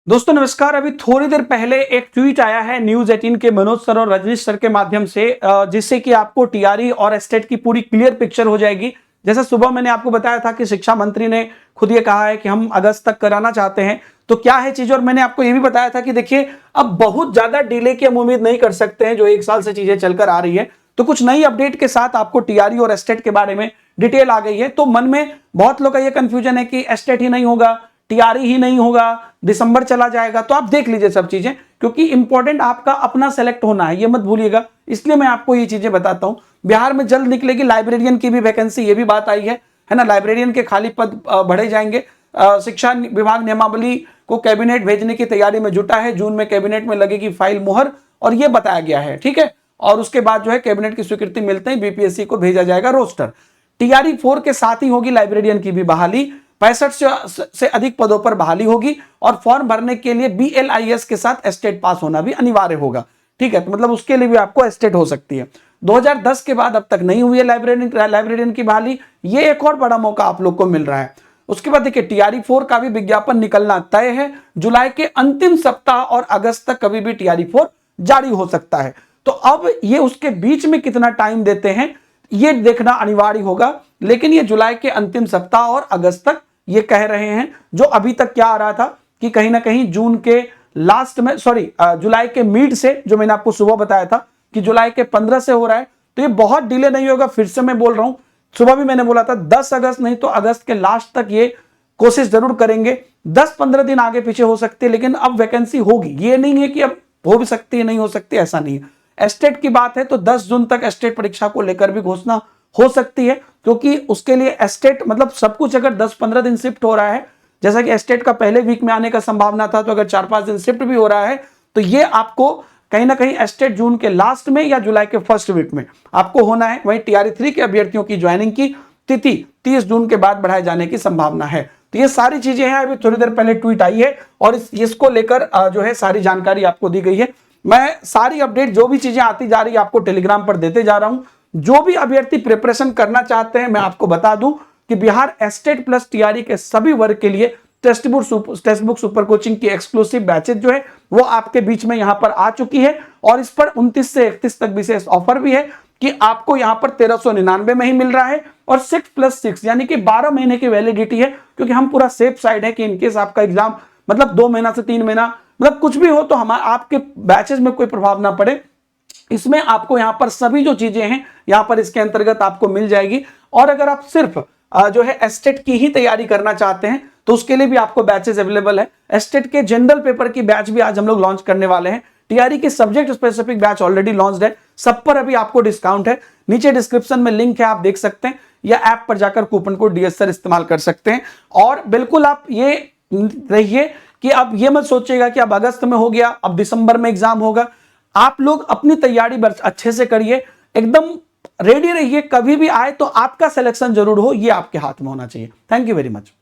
दोस्तों नमस्कार। अभी थोड़ी देर पहले एक ट्वीट आया है न्यूज 18 के मनोज सर और रजनीश सर के माध्यम से, जिससे कि आपको टीआरई और एस्टेट की पूरी क्लियर पिक्चर हो जाएगी। जैसा सुबह मैंने आपको बताया था कि शिक्षा मंत्री ने खुद ये कहा है कि हम अगस्त तक कराना चाहते हैं, तो क्या है चीज। और मैंने आपको ये भी बताया था कि देखिए अब बहुत ज्यादा डिले की हम उम्मीद नहीं कर सकते हैं, जो एक साल से चीजें चलकर आ रही है। तो कुछ नई अपडेट के साथ आपको टीआरई और एस्टेट के बारे में डिटेल आ गई है। तो मन में बहुत लोग का ये कंफ्यूजन है कि एस्टेट ही नहीं होगा, टीआरई ही नहीं होगा, दिसंबर चला जाएगा। तो आप देख लीजिए सब चीजें, क्योंकि इंपॉर्टेंट आपका अपना सेलेक्ट होना है, ये मत भूलिएगा। इसलिए मैं आपको ये चीजें बताता हूं। बिहार में जल्द निकलेगी लाइब्रेरियन की भी वैकेंसी, ये भी बात आई है ना। लाइब्रेरियन के खाली पद बढ़े जाएंगे। शिक्षा विभाग नियमावली को कैबिनेट भेजने की तैयारी में जुटा है। जून में कैबिनेट में लगेगी फाइल मुहर, और ये बताया गया है, ठीक है। और उसके बाद जो है कैबिनेट की स्वीकृति मिलते ही बीपीएससी को भेजा जाएगा रोस्टर। टीआरई 4 के साथ ही होगी लाइब्रेरियन की भी बहाली। 65 से अधिक पदों पर बहाली होगी, और फॉर्म भरने के लिए बीएलआईएस के साथ एस्टेट पास होना भी अनिवार्य होगा, ठीक है। तो मतलब उसके लिए भी आपको एस्टेट हो सकती है। 2010 के बाद अब तक नहीं हुई है लाइब्रेरियन की बहाली। ये एक और बड़ा मौका आप लोग को मिल रहा है। उसके बाद देखिए टीआरई 4 का भी विज्ञापन निकलना तय है। जुलाई के अंतिम सप्ताह और अगस्त तक कभी भी टीआरई 4 जारी हो सकता है। तो अब ये उसके बीच में कितना टाइम देते हैं ये देखना अनिवार्य होगा। लेकिन ये जुलाई के अंतिम सप्ताह और अगस्त तक ये कह रहे हैं। जो अभी तक क्या आ रहा था कि कहीं ना कहीं जून के लास्ट में, जुलाई के मिड से, जो मैंने आपको सुबह बताया था कि जुलाई के 15 से हो रहा है, तो ये बहुत डिले नहीं होगा। फिर से मैं बोल रहा हूं, सुबह भी मैंने बोला था 10 अगस्त नहीं तो अगस्त के लास्ट तक ये कोशिश जरूर करेंगे। 10-15 दिन आगे पीछे हो सकती है, लेकिन अब वैकेंसी होगी। ये नहीं है कि अब हो भी सकती है, नहीं हो सकती, ऐसा नहीं है। एस्टेट की बात है तो 10 जून तक एस्टेट परीक्षा को लेकर भी घोषणा हो सकती है, क्योंकि उसके लिए एस्टेट मतलब सब कुछ अगर 10-15 दिन शिफ्ट हो रहा है, जैसा कि एस्टेट का पहले वीक में आने का संभावना था, तो अगर 4-5 दिन शिफ्ट भी हो रहा है, तो ये आपको कहीं ना कहीं एस्टेट जून के लास्ट में या जुलाई के फर्स्ट वीक में आपको होना है। वहीं टीआरई 3 के अभ्यर्थियों की ज्वाइनिंग की तिथि 30 जून के बाद बढ़ाए जाने की संभावना है। तो ये सारी चीजें हैं। अभी थोड़ी देर पहले ट्वीट आई है और इसको लेकर जो है सारी जानकारी आपको दी गई है। मैं सारी अपडेट जो भी चीजें आती जा रही है आपको टेलीग्राम पर देते जा रहा हूं। जो भी अभ्यर्थी प्रिपरेशन करना चाहते हैं, मैं आपको बता दूं कि बिहार एस्टेट प्लस टीआरई के सभी वर्ग के लिए टेक्स्ट बुक सुपर कोचिंग की एक्सक्लूसिव बैचेज जो है वो आपके बीच में यहां पर आ चुकी है। और इस पर 29 से 31 तक विशेष ऑफर भी है कि आपको यहां पर 1399 में ही मिल रहा है, और 6+6 यानी कि 12 महीने की वैलिडिटी है। क्योंकि हम पूरा सेफ साइड है कि इनकेस आपका एग्जाम मतलब 2 महीना से 3 महीना मतलब कुछ भी हो तो हम आपके बैचेज में कोई प्रभाव ना पड़े। इसमें आपको यहां पर सभी जो चीजें हैं यहां पर इसके अंतर्गत आपको मिल जाएगी। और अगर आप सिर्फ जो है एस्टेट की ही तैयारी करना चाहते हैं तो उसके लिए भी आपको बैचेस अवेलेबल है। एस्टेट के जनरल पेपर की बैच भी आज हम लोग लॉन्च करने वाले हैं। टीआरई की subject specific batch already launched है, सब पर अभी आपको डिस्काउंट है। नीचे डिस्क्रिप्शन में लिंक है, आप देख सकते हैं, या ऐप पर जाकर कूपन कोड डीएसआर इस्तेमाल कर सकते हैं। और बिल्कुल आप ये रहिए कि अब ये मत सोचिएगा कि अब अगस्त में हो गया, अब दिसंबर में एग्जाम होगा। आप लोग अपनी तैयारी अच्छे से करिए, एकदम रेडी रहिए। कभी भी आए तो आपका सिलेक्शन जरूर हो, ये आपके हाथ में होना चाहिए। Thank you very much.